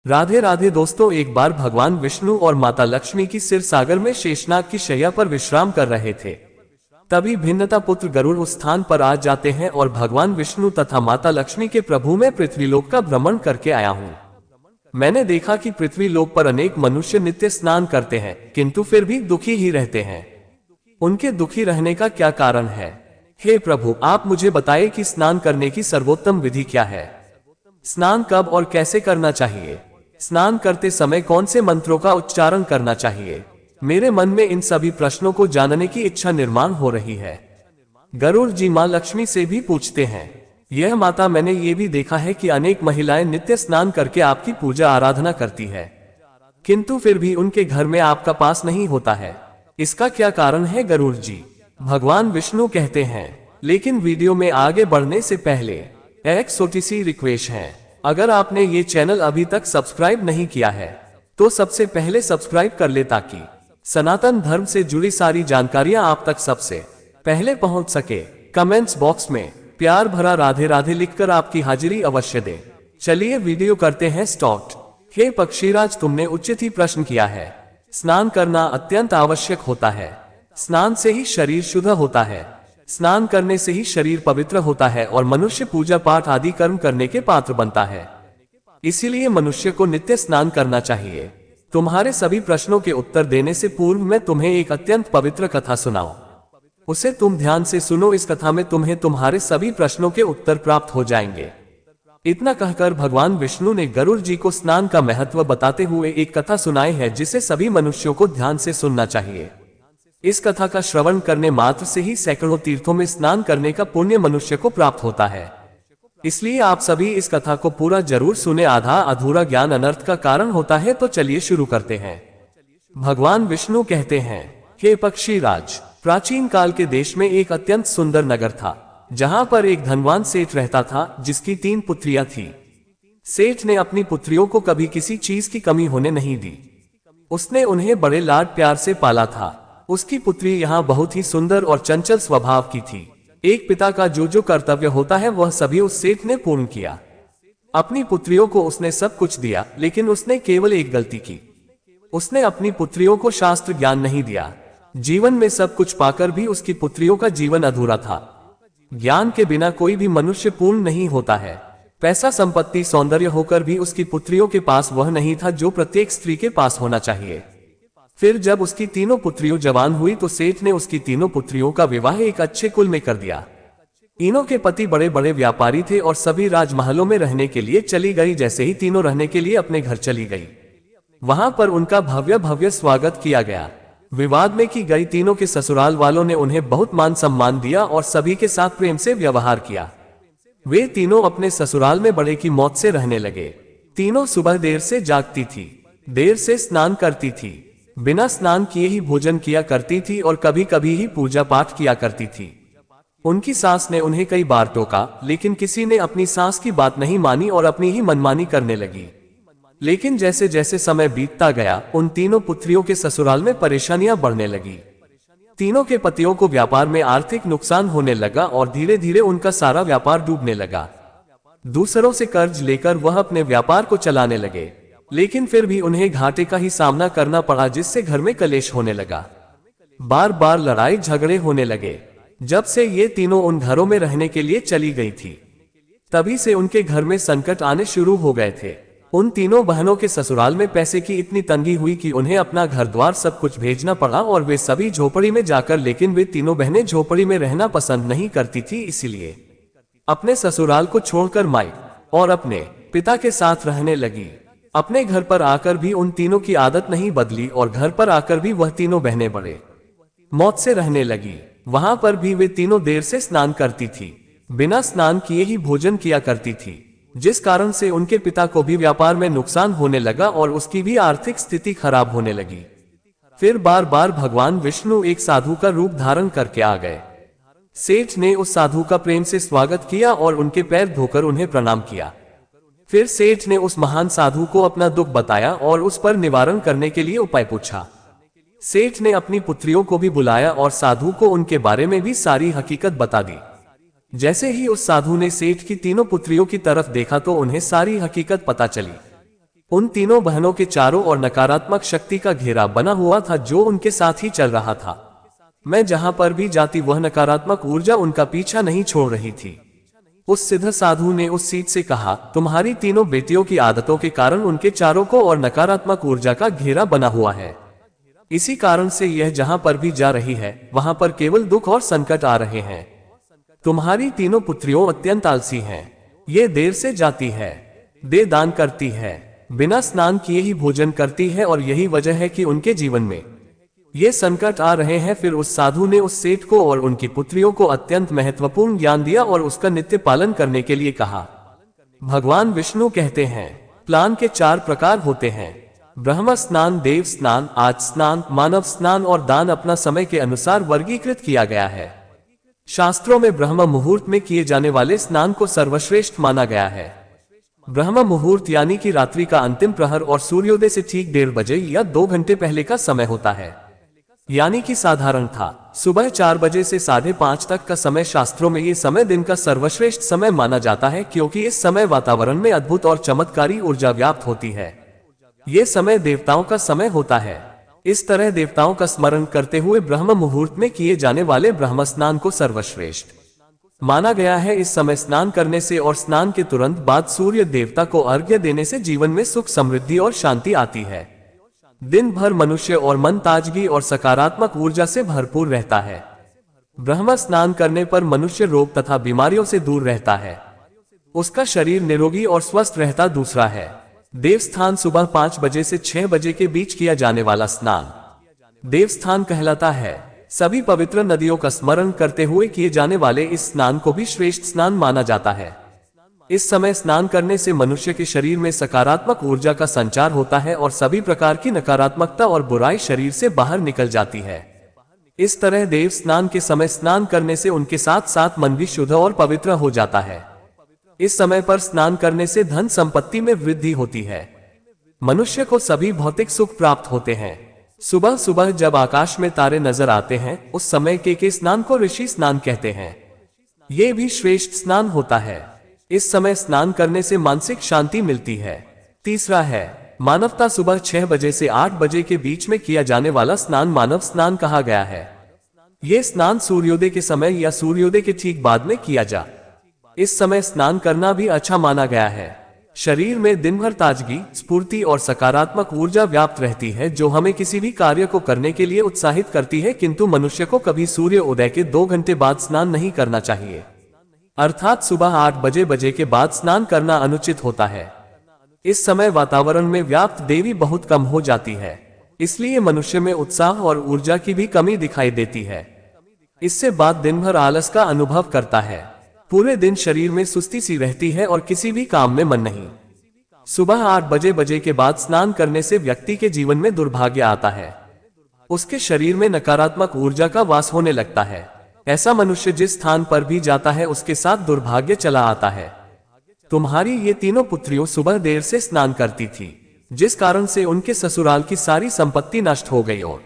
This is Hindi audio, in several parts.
राधे राधे दोस्तों, एक बार भगवान विष्णु और माता लक्ष्मी की सिर सागर में शेषनाग की शैया पर विश्राम कर रहे थे। तभी भिन्नता पुत्र गरुड़ उस स्थान पर आ जाते हैं और भगवान विष्णु तथा माता लक्ष्मी के प्रभु मैं पृथ्वीलोक का भ्रमण करके आया हूँ। मैंने देखा कि पृथ्वीलोक पर अनेक मनुष्य नित्य स्नान करते हैं, किंतु फिर भी दुखी ही रहते हैं। उनके दुखी रहने का क्या कारण है? हे प्रभु, आप मुझे बताइए कि स्नान करने की सर्वोत्तम विधि क्या है? स्नान कब और कैसे करना चाहिए? स्नान करते समय कौन से मंत्रों का उच्चारण करना चाहिए? मेरे मन में इन सभी प्रश्नों को जानने की इच्छा निर्माण हो रही है। गरुड़ जी मां लक्ष्मी से भी पूछते हैं, यह माता, मैंने ये भी देखा है कि अनेक महिलाएं नित्य स्नान करके आपकी पूजा आराधना करती है, किंतु फिर भी उनके घर में आपका पास नहीं होता है। इसका क्या कारण है गरुड़ जी? भगवान विष्णु कहते हैं, लेकिन वीडियो में आगे बढ़ने से पहले एक छोटी सी रिक्वेस्ट है। अगर आपने ये चैनल अभी तक सब्सक्राइब नहीं किया है तो सबसे पहले सब्सक्राइब कर ले, ताकि सनातन धर्म से जुड़ी सारी जानकारियां आप तक सबसे पहले पहुंच सके। कमेंट्स बॉक्स में प्यार भरा राधे राधे लिखकर आपकी हाजिरी अवश्य दे। चलिए वीडियो करते हैं स्टार्ट। हे पक्षीराज, तुमने उचित ही प्रश्न किया है। स्नान करना अत्यंत आवश्यक होता है। स्नान से ही शरीर शुद्ध होता है। स्नान करने से ही शरीर पवित्र होता है और मनुष्य पूजा पाठ आदि कर्म करने के पात्र बनता है। इसीलिए मनुष्य को नित्य स्नान करना चाहिए। तुम्हारे सभी प्रश्नों के उत्तर देने से पूर्व मैं तुम्हें एक अत्यंत पवित्र कथा सुनाऊं। उसे तुम ध्यान से सुनो। इस कथा में तुम्हें तुम्हारे सभी प्रश्नों के उत्तर प्राप्त हो जाएंगे। इतना कहकर भगवान विष्णु ने गरुड़ जी को स्नान का महत्व बताते हुए एक कथा सुनाई है, जिसे सभी मनुष्यों को ध्यान से सुनना चाहिए। इस कथा का श्रवण करने मात्र से ही सैकड़ों तीर्थों में स्नान करने का पुण्य मनुष्य को प्राप्त होता है। इसलिए आप सभी इस कथा को पूरा जरूर सुने। आधा अधूरा ज्ञान अनर्थ का कारण होता है। तो चलिए शुरू करते हैं। भगवान विष्णु कहते हैं, हे पक्षीराज, प्राचीन काल के देश में एक अत्यंत सुंदर नगर था, जहां पर एक धनवान सेठ रहता था, जिसकी 3 पुत्रियां थी। सेठ ने अपनी पुत्रियों को कभी किसी चीज की कमी होने नहीं दी। उसने उन्हें बड़े लाड प्यार से पाला था। उसकी पुत्री यहाँ बहुत ही सुंदर और चंचल स्वभाव की थी। एक पिता का जो जो कर्तव्य होता है वह सभी उस सेठ ने पूर्ण किया। अपनी पुत्रियों को उसने सब कुछ दिया, लेकिन उसने केवल एक गलती की। उसने अपनी पुत्रियों को शास्त्र ज्ञान नहीं दिया। जीवन में सब कुछ पाकर भी उसकी पुत्रियों का जीवन अधूरा था। ज्ञान के बिना कोई भी मनुष्य पूर्ण नहीं होता है। पैसा, संपत्ति, सौंदर्य होकर भी उसकी पुत्रियों के पास वह नहीं था जो प्रत्येक स्त्री के पास होना चाहिए। फिर जब उसकी तीनों पुत्रियों जवान हुई तो सेठ ने उसकी तीनों पुत्रियों का विवाह एक अच्छे कुल में कर दिया। तीनों के पति बड़े बड़े व्यापारी थे और सभी राजमहलों में रहने के लिए चली गई। जैसे ही तीनों रहने के लिए अपने घर चली गई, वहां पर उनका भव्य भव्य स्वागत किया गया। विवाद में की गई तीनों के ससुराल वालों ने उन्हें बहुत मान सम्मान दिया और सभी के साथ प्रेम से व्यवहार किया। वे तीनों अपने ससुराल में बड़े की मौत से रहने लगे। तीनों सुबह देर से जागती थी, देर से स्नान करती थी, बिना स्नान किए ही भोजन किया करती थी और कभी कभी ही पूजा पाठ किया करती थी। उनकी सास ने उन्हें कई बार टोका, लेकिन किसी ने अपनी सास की बात नहीं मानी और अपनी ही मनमानी करने लगी। लेकिन जैसे जैसे समय बीतता गया, उन तीनों पुत्रियों के ससुराल में परेशानियां बढ़ने लगी। तीनों के पतियों को व्यापार में आर्थिक नुकसान होने लगा और धीरे धीरे उनका सारा व्यापार डूबने लगा। दूसरों से कर्ज लेकर वह अपने व्यापार को चलाने लगे, लेकिन फिर भी उन्हें घाटे का ही सामना करना पड़ा, जिससे घर में कलेश होने लगा। बार बार लड़ाई झगड़े होने लगे। जब से ये तीनों उन घरों में रहने के लिए चली गई थी, तभी से उनके घर में संकट आने शुरू हो गए थे। उन तीनों बहनों के ससुराल में पैसे की इतनी तंगी हुई कि उन्हें अपना घर द्वार सब कुछ भेजना पड़ा और वे सभी झोपड़ी में जाकर, लेकिन वे तीनों बहनें झोपड़ी में रहना पसंद नहीं करती थी, इसीलिए अपने ससुराल को छोड़कर माई और अपने पिता के साथ रहने लगी। अपने घर पर आकर भी उन तीनों की आदत नहीं बदली और घर पर आकर भी वह तीनों बहनें बड़े मौत से रहने लगी। वहां पर भी वे तीनों देर से स्नान करती थी, बिना स्नान किए ही भोजन किया करती थी, जिस कारण से उनके पिता को भी व्यापार में नुकसान होने लगा और उसकी भी आर्थिक स्थिति खराब होने लगी। फिर बार बार भगवान विष्णु एक साधु का रूप धारण करके आ गए। सेठ ने उस साधु का प्रेम से स्वागत किया और उनके पैर धोकर उन्हें प्रणाम किया। फिर सेठ ने उस महान साधु को अपना दुख बताया और उस पर निवारण करने के लिए उपाय पूछा। सेठ ने अपनी पुत्रियों को भी बुलाया और साधु को उनके बारे में भी सारी हकीकत बता दी। जैसे ही उस साधु ने सेठ की तीनों पुत्रियों की तरफ देखा तो उन्हें सारी हकीकत पता चली। उन तीनों बहनों के चारों ओर नकारात्मक शक्ति का घेरा बना हुआ था जो उनके साथ ही चल रहा था। मैं जहां पर भी जाती वह नकारात्मक ऊर्जा उनका पीछा नहीं छोड़ रही थी। उस सिद्ध साधु ने उस सीट से कहा, तुम्हारी तीनों बेटियों की आदतों के कारण उनके चारों को और नकारात्मक ऊर्जा का घेरा बना हुआ है। इसी कारण से यह जहां पर भी जा रही है वहां पर केवल दुख और संकट आ रहे हैं। तुम्हारी तीनों पुत्रियों अत्यंत आलसी हैं। ये देर से जाती है, दे दान करती है, बिना स्नान किए ही भोजन करती है और यही वजह है कि उनके जीवन में ये संकट आ रहे हैं। फिर उस साधु ने उस सेठ को और उनकी पुत्रियों को अत्यंत महत्वपूर्ण ज्ञान दिया और उसका नित्य पालन करने के लिए कहा। भगवान विष्णु कहते हैं, प्लान के 4 प्रकार होते हैं, ब्रह्म स्नान, देव स्नान, आज स्नान, मानव स्नान और दान अपना समय के अनुसार वर्गीकृत किया गया है। शास्त्रों में ब्रह्म मुहूर्त में किए जाने वाले स्नान को सर्वश्रेष्ठ माना गया है। ब्रह्म मुहूर्त यानी कि रात्रि का अंतिम प्रहर और सूर्योदय से ठीक 1:30 बजे या 2 घंटे पहले का समय होता है। यानी कि साधारण था सुबह 4 बजे से 5:30 तक का समय। शास्त्रों में ये समय दिन का सर्वश्रेष्ठ समय माना जाता है क्योंकि इस समय वातावरण में अद्भुत और चमत्कारी ऊर्जा व्याप्त होती है। ये समय देवताओं का समय होता है। इस तरह देवताओं का स्मरण करते हुए ब्रह्म मुहूर्त में किए जाने वाले ब्रह्म स्नान को सर्वश्रेष्ठ माना गया है। इस समय स्नान करने से और स्नान के तुरंत बाद सूर्य देवता को अर्घ्य देने से जीवन में सुख, समृद्धि और शांति आती है। दिन भर मनुष्य और मन ताजगी और सकारात्मक ऊर्जा से भरपूर रहता है। ब्रह्म स्नान करने पर मनुष्य रोग तथा बीमारियों से दूर रहता है, उसका शरीर निरोगी और स्वस्थ रहता। दूसरा है देवस्थान, सुबह 5 बजे से 6 बजे के बीच किया जाने वाला स्नान देवस्थान कहलाता है। सभी पवित्र नदियों का स्मरण करते हुए किए जाने वाले इस स्नान को भी श्रेष्ठ स्नान माना जाता है। इस समय स्नान करने से मनुष्य के शरीर में सकारात्मक ऊर्जा का संचार होता है और सभी प्रकार की नकारात्मकता और बुराई शरीर से बाहर निकल जाती है। इस तरह देव स्नान के समय स्नान करने से उनके साथ साथ मन भी शुद्ध और पवित्र हो जाता है। इस समय पर स्नान करने से धन संपत्ति में वृद्धि होती है। मनुष्य को सभी भौतिक सुख प्राप्त होते हैं। सुबह सुबह जब आकाश में तारे नजर आते हैं उस समय के स्नान को ऋषि स्नान कहते हैं। ये भी श्रेष्ठ स्नान होता है। इस समय स्नान करने से मानसिक शांति मिलती है। तीसरा है मानवता, सुबह 6 बजे से 8 बजे के बीच में किया जाने वाला स्नान मानव स्नान कहा गया है। यह स्नान सूर्योदय के समय या सूर्योदय के ठीक बाद में किया जा। इस समय स्नान करना भी अच्छा माना गया है। शरीर में दिन भर ताजगी, स्फूर्ति और सकारात्मक ऊर्जा व्याप्त रहती है जो हमें किसी भी कार्य को करने के लिए उत्साहित करती है। किंतु मनुष्य को कभी सूर्य उदय के 2 घंटे बाद स्नान नहीं करना चाहिए, अर्थात सुबह 8 बजे के बाद स्नान करना अनुचित होता है। इस समय वातावरण में व्याप्त देवी बहुत कम हो जाती है, इसलिए मनुष्य में उत्साह और ऊर्जा की भी कमी दिखाई देती है। इससे बाद दिन भर आलस का अनुभव करता है। पूरे दिन शरीर में सुस्ती सी रहती है और किसी भी काम में मन नहीं। सुबह 8 बजे के बाद स्नान करने से व्यक्ति के जीवन में दुर्भाग्य आता है, उसके शरीर में नकारात्मक ऊर्जा का वास होने लगता है। ऐसा मनुष्य जिस स्थान पर भी जाता है उसके साथ दुर्भाग्य चला आता है। तुम्हारी ये तीनों पुत्रियों सुबह देर से स्नान करती थी, जिस कारण से उनके ससुराल की सारी संपत्ति नष्ट हो गई और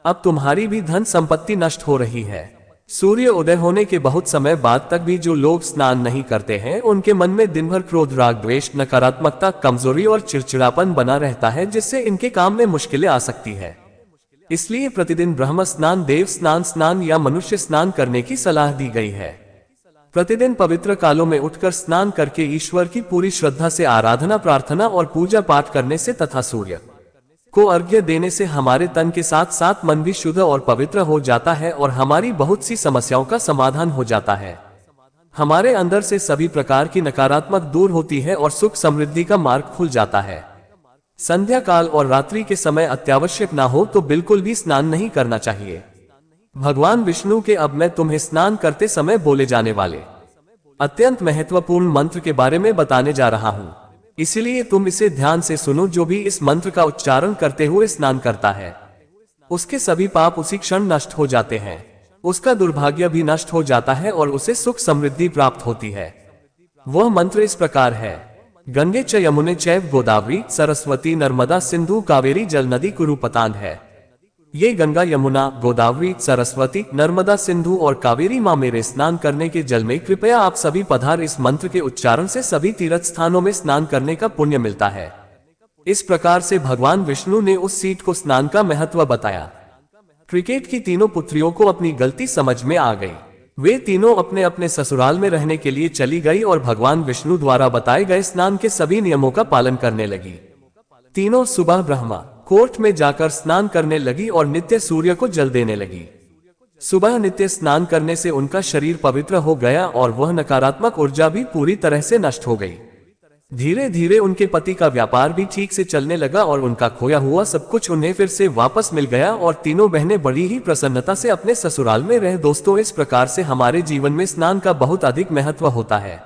अब तुम्हारी भी धन संपत्ति नष्ट हो रही है। सूर्य उदय होने के बहुत समय बाद तक भी जो लोग स्नान नहीं करते हैं उनके मन में दिन भर क्रोध, राग, द्वेष, नकारात्मकता, कमजोरी और चिड़चिड़ापन बना रहता है, जिससे इनके काम में मुश्किलें आ सकती है। इसलिए प्रतिदिन ब्रह्म स्नान, देव स्नान या मनुष्य स्नान करने की सलाह दी गई है। प्रतिदिन पवित्र कालों में उठकर स्नान करके ईश्वर की पूरी श्रद्धा से आराधना, प्रार्थना और पूजा पाठ करने से तथा सूर्य को अर्घ्य देने से हमारे तन के साथ साथ मन भी शुद्ध और पवित्र हो जाता है और हमारी बहुत सी समस्याओं का समाधान हो जाता है। हमारे अंदर से सभी प्रकार की नकारात्मक दूर होती है और सुख समृद्धि का मार्ग खुल जाता है। संध्या काल और रात्रि के समय अत्यावश्यक ना हो तो बिल्कुल भी स्नान नहीं करना चाहिए। भगवान विष्णु के अब मैं तुम्हें स्नान करते समय बोले जाने वाले अत्यंत महत्वपूर्ण मंत्र के बारे में बताने जा रहा हूं, इसलिए तुम इसे ध्यान से सुनो। जो भी इस मंत्र का उच्चारण करते हुए स्नान करता है उसके सभी पाप उसी क्षण नष्ट हो जाते हैं, उसका दुर्भाग्य भी नष्ट हो जाता है और उसे सुख समृद्धि प्राप्त होती है। वह मंत्र इस प्रकार है, गंगे च यमुने चैव गोदावरी सरस्वती नर्मदा सिंधु कावेरी जल नदी कुरु पतान है। ये गंगा, यमुना, गोदावरी, सरस्वती, नर्मदा, सिंधु और कावेरी माँ मेरे स्नान करने के जल में कृपया आप सभी पधार। इस मंत्र के उच्चारण से सभी तीर्थ स्थानों में स्नान करने का पुण्य मिलता है। इस प्रकार से भगवान विष्णु ने उस सीट को स्नान का महत्व बताया। क्रिकेट की तीनों पुत्रियों को अपनी गलती समझ में आ गई। वे तीनों अपने अपने ससुराल में रहने के लिए चली गई और भगवान विष्णु द्वारा बताए गए स्नान के सभी नियमों का पालन करने लगी। तीनों सुबह ब्रह्मा कोर्ट में जाकर स्नान करने लगी और नित्य सूर्य को जल देने लगी। सुबह नित्य स्नान करने से उनका शरीर पवित्र हो गया और वह नकारात्मक ऊर्जा भी पूरी तरह से नष्ट हो गई। धीरे धीरे उनके पति का व्यापार भी ठीक से चलने लगा और उनका खोया हुआ सब कुछ उन्हें फिर से वापस मिल गया और तीनों बहनें बड़ी ही प्रसन्नता से अपने ससुराल में रहे। दोस्तों, इस प्रकार से हमारे जीवन में स्नान का बहुत अधिक महत्व होता है,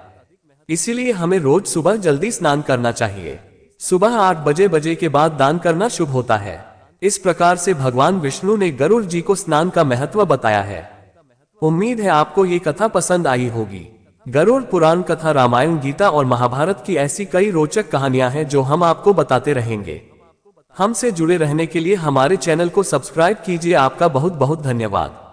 इसीलिए हमें रोज सुबह जल्दी स्नान करना चाहिए। सुबह 8 बजे के बाद दान करना शुभ होता है। इस प्रकार से भगवान विष्णु ने गरुड़ जी को स्नान का महत्व बताया है। उम्मीद है आपको ये कथा पसंद आई होगी। गरुड़ पुराण कथा, रामायण, गीता और महाभारत की ऐसी कई रोचक कहानियां हैं जो हम आपको बताते रहेंगे। हमसे जुड़े रहने के लिए हमारे चैनल को सब्सक्राइब कीजिए। आपका बहुत बहुत धन्यवाद।